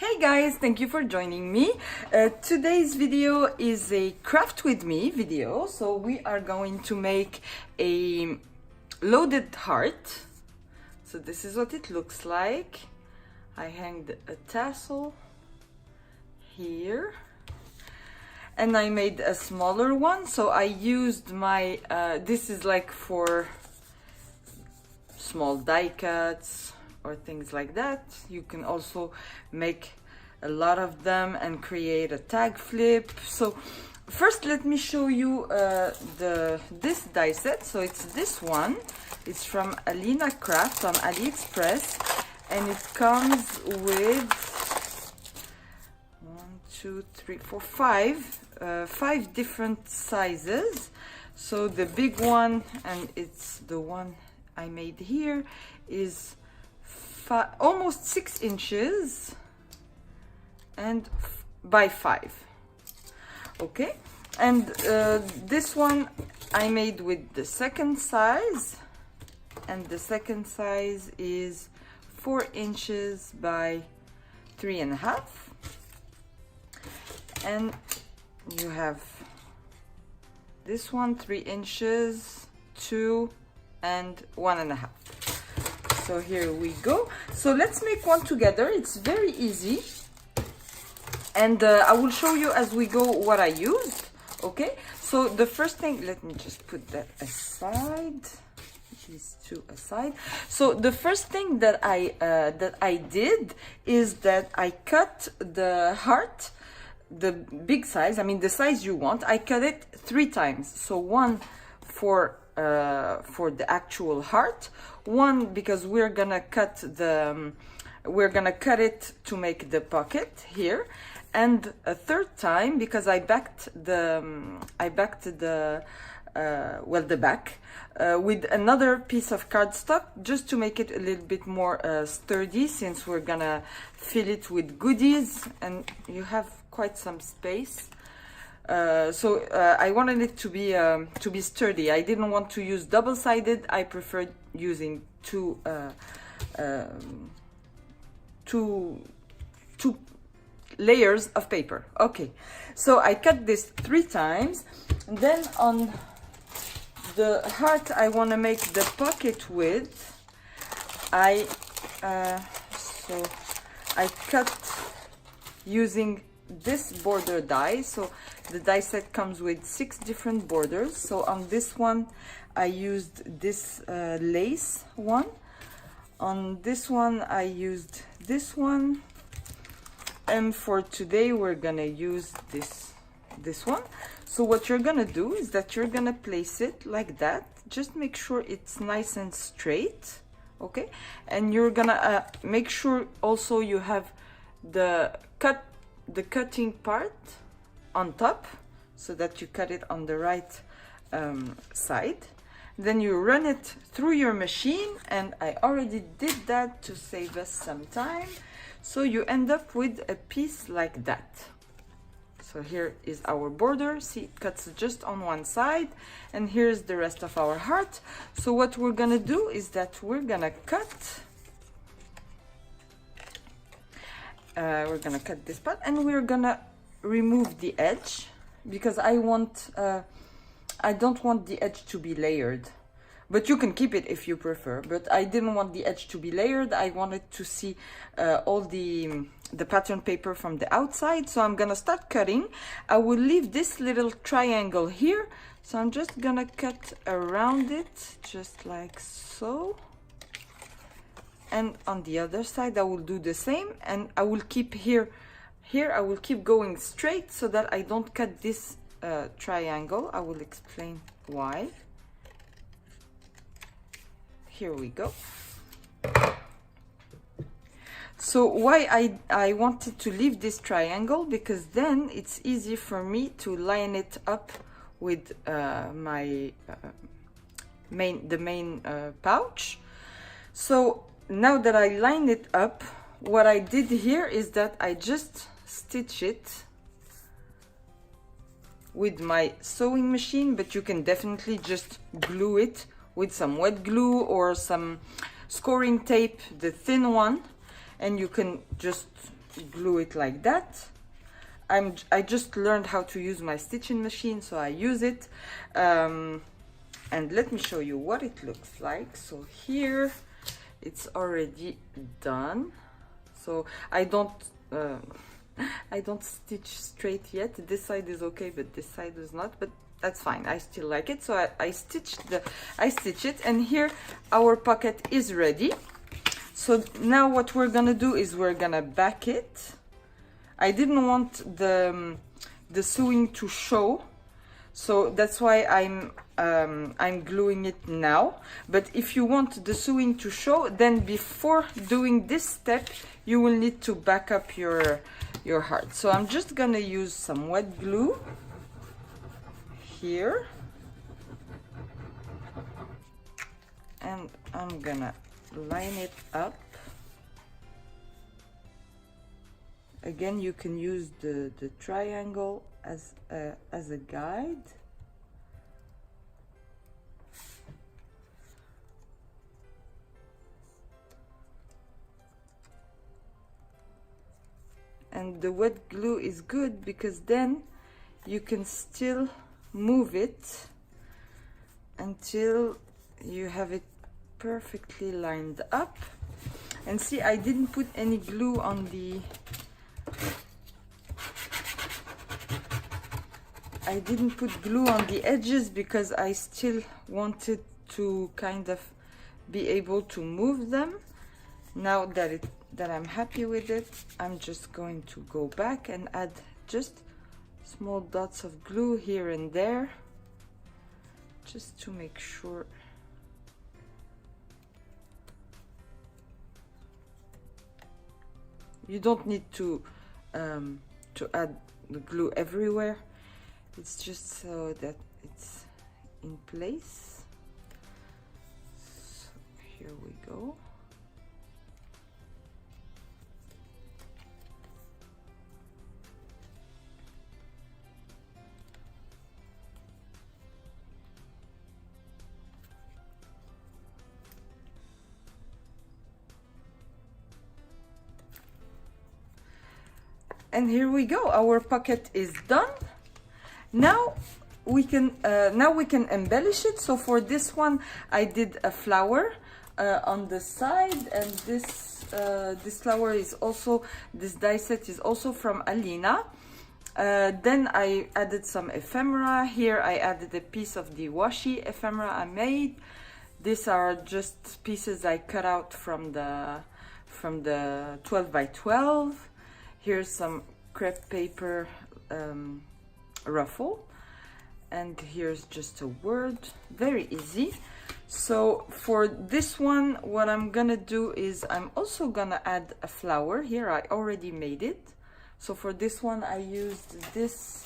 Hey guys, thank you for joining me. Today's video is a craft with me video. So we are going to make a loaded heart. So this is what it looks like. I hanged a tassel here and I made a smaller one. So I used my, this is like for small die cuts or things like that. You can also make a lot of them and create a tag flip. So first let me show you this die set. So it's this one. It's from AlinaCraft on AliExpress and it comes with 5 different sizes. So the big one, and it's the one I made here, is almost 6 inches and by 5. Okay, and this one I made with the second size, and the second size is 4 inches by 3.5. And you have this one, 3 inches, 2 and 1.5. So here we go. So let's make one together. It's very easy, and I will show you as we go what I used. Okay, so the first thing, let me just put that aside, these two aside. So the first thing that I did is that I cut the heart, the big size, I mean the size you want. I cut it 3 times. So one for the actual heart, one because we're gonna cut it to make the pocket here, and a third time because I backed the back with another piece of cardstock just to make it a little bit more sturdy, since we're gonna fill it with goodies and you have quite some space. So I wanted it to be sturdy. I didn't want to use double-sided. I preferred using two layers of paper. Okay, so I cut this 3 times, and then on the heart I want to make the pocket with, I cut using this border die. So the die set comes with 6 different borders. So on this one I used this lace one. On this one I used this one, and for today we're gonna use this one. So what you're gonna do is that you're gonna place it like that. Just make sure it's nice and straight. Okay, and you're gonna make sure also you have the cutting part on top, so that you cut it on the right side. Then you run it through your machine, and I already did that to save us some time. So you end up with a piece like that. So here is our border. See, it cuts just on one side, and here's the rest of our heart. So what we're gonna do is that we're gonna cut this part, and we're gonna remove the edge, because I don't want the edge to be layered, but you can keep it if you prefer, but I didn't want the edge to be layered. I wanted to see all the pattern paper from the outside. So I'm gonna start cutting. I will leave this little triangle here, so I'm just gonna cut around it just like so. And on the other side I will do the same, and I will keep here I will keep going straight so that I don't cut this triangle. I will explain why. Here we go. So why I wanted to leave this triangle, because then it's easy for me to line it up with my main pouch. So now that I lined it up, what I did here is that I just stitch it with my sewing machine, but you can definitely just glue it with some wet glue or some scoring tape, the thin one, and you can just glue it like that. I just learned how to use my stitching machine, so I use it. And let me show you what it looks like. So here it's already done. So I don't stitch straight yet. This side is okay, but this side is not, but that's fine. I still like it. So I stitch it, and here our pocket is ready. So now what we're gonna do is we're gonna back it. I didn't want the sewing to show, so that's why I'm gluing it now. But if you want the sewing to show, then before doing this step, you will need to back up your heart. So I'm just gonna use some wet glue here, and I'm gonna line it up. Again, you can use the triangle as a guide. And the wet glue is good because then you can still move it until you have it perfectly lined up. And see, I didn't put any glue on the edges because I still wanted to kind of be able to move them. Now that I'm happy with it, I'm just going to go back and add just small dots of glue here and there, just to make sure. You don't need to add the glue everywhere. It's just so that it's in place. So here we go. And here we go, our pocket is done. Now we can embellish it. So for this one I did a flower on the side, and this flower is also, this die set is also from Alina. Then I added some ephemera. Here I added a piece of the washi ephemera I made. These are just pieces I cut out from the 12 by 12. Here's some crepe paper ruffle, and here's just a word. Very easy. So for this one, what I'm gonna do is I'm also gonna add a flower. Here I already made it. So for this one I used this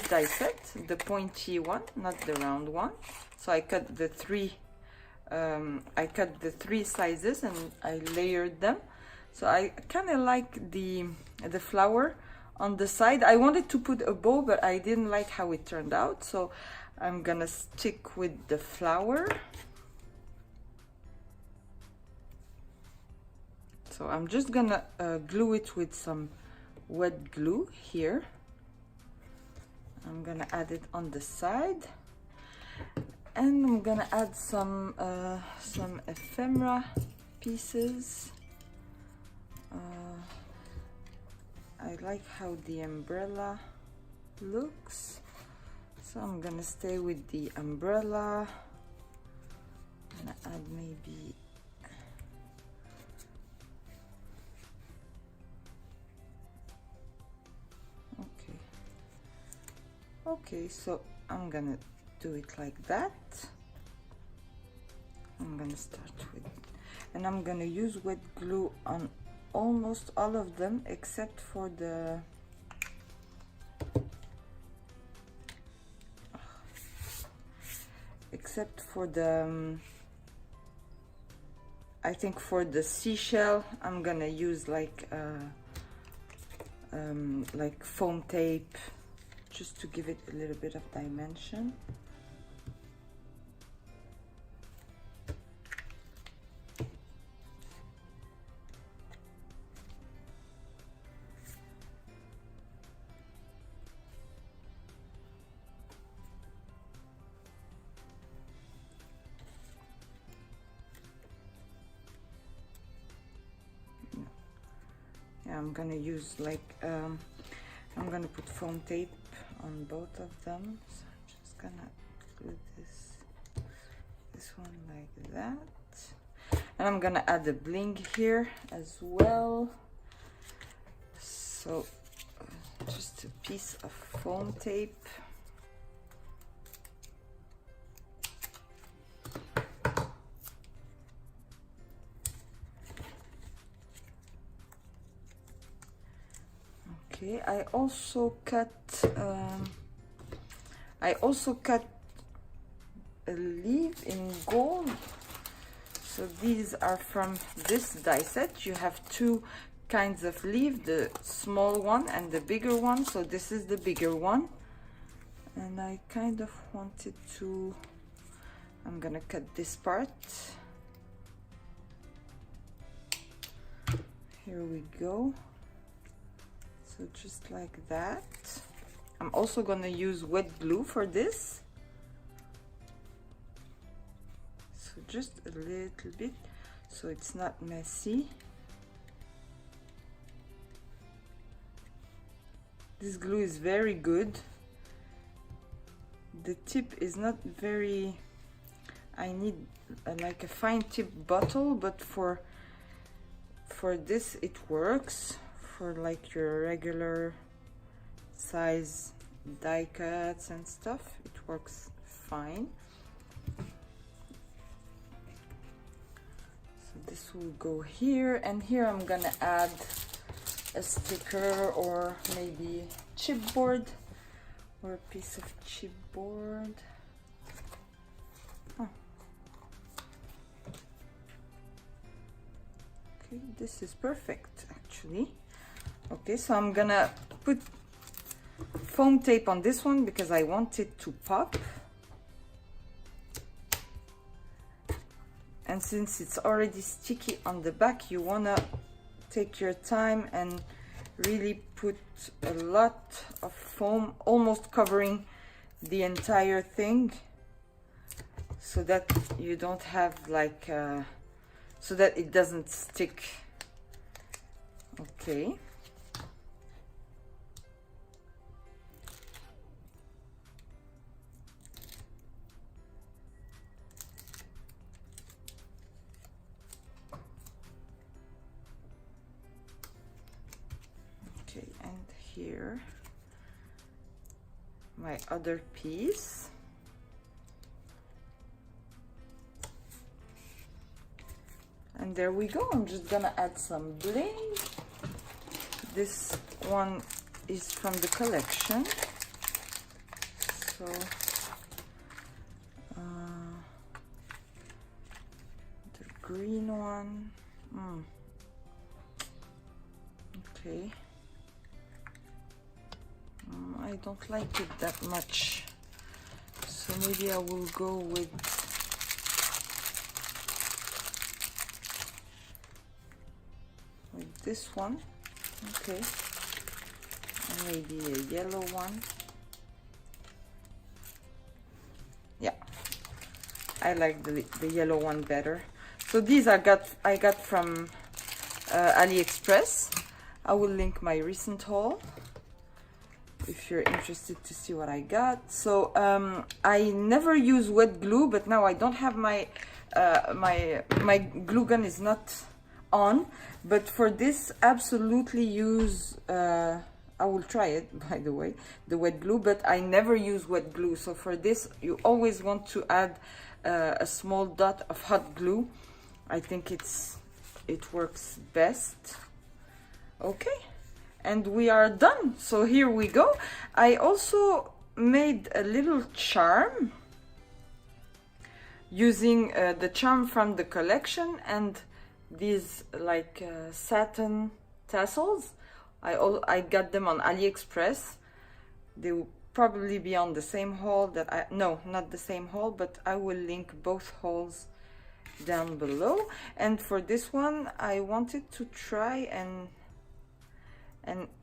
die set, the pointy one, not the round one. So I cut the three sizes and I layered them. So I kind of like the flower on the side. I wanted to put a bow, but I didn't like how it turned out. So I'm gonna stick with the flower. So I'm just gonna glue it with some wet glue here. I'm gonna add it on the side. And I'm gonna add some ephemera pieces. I like how the umbrella looks, so I'm gonna stay with the umbrella. I'm gonna add maybe okay, so I'm gonna do it like that. I'm gonna start with, and I'm gonna use wet glue on almost all of them except for the I think for the seashell I'm gonna use like foam tape, just to give it a little bit of dimension. Yeah, I'm gonna use like I'm gonna put foam tape on both of them, so I'm just gonna glue this one like that, and I'm gonna add a bling here as well. So just a piece of foam tape. Okay, I also cut a leaf in gold. So these are from this die set. You have two kinds of leaf, the small one and the bigger one. So this is the bigger one, and I kind of wanted to, I'm gonna cut this part. Here we go. So just like that. I'm also gonna use wet glue for this. So just a little bit, so it's not messy. This glue is very good. The tip is not very, I need like a fine tip bottle, but for this it works. For like your regular size die cuts and stuff, it works fine. So this will go here, and here I'm gonna add a sticker or maybe chipboard or a piece of chipboard. Oh. Okay, this is perfect actually. Okay, so I'm gonna put foam tape on this one because I want it to pop. And since it's already sticky on the back, you wanna take your time and really put a lot of foam, almost covering the entire thing, so that you don't have like, so that it doesn't stick. Okay. Here my other piece, and there we go. I'm just gonna add some bling. This one is from the collection, so the green one, okay. I don't like it that much, so maybe I will go with this one. Okay, and maybe a yellow one. Yeah, I like the yellow one better. So these I got from AliExpress. I will link my recent haul if you're interested to see what I got. So I never use wet glue, but now I don't have my my glue gun is not on, but for this absolutely use I will try it, by the way, the wet glue, but I never use wet glue. So for this you always want to add a small dot of hot glue. I think it works best. Okay, and we are done. So here we go. I also made a little charm using the charm from the collection and these like satin tassels. I got them on AliExpress. They will probably be on the same haul that no, not the same haul, but I will link both hauls down below. And for this one I wanted to try and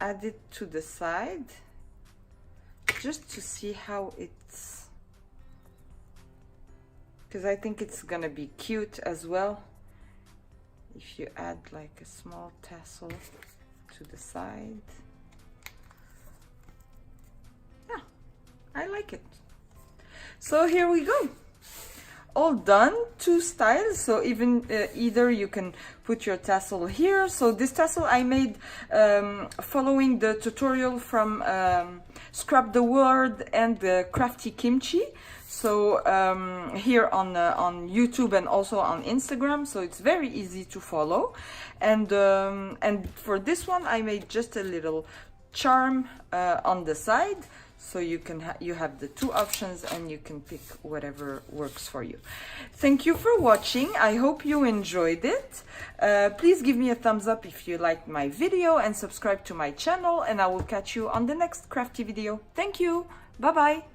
add it to the side just to see how it's, because I think it's gonna be cute as well if you add like a small tassel to the side. Yeah, I like it. So here we go. All done, 2 styles. So even either you can put your tassel here. So this tassel I made following the tutorial from Scrap the World and the Crafty Kimchi. So here on YouTube and also on Instagram. So it's very easy to follow. And for this one I made just a little charm on the side. So you have the 2 options and you can pick whatever works for you. Thank you for watching. I hope you enjoyed it. Please give me a thumbs up if you liked my video and subscribe to my channel, and I will catch you on the next crafty video. Thank you. Bye bye.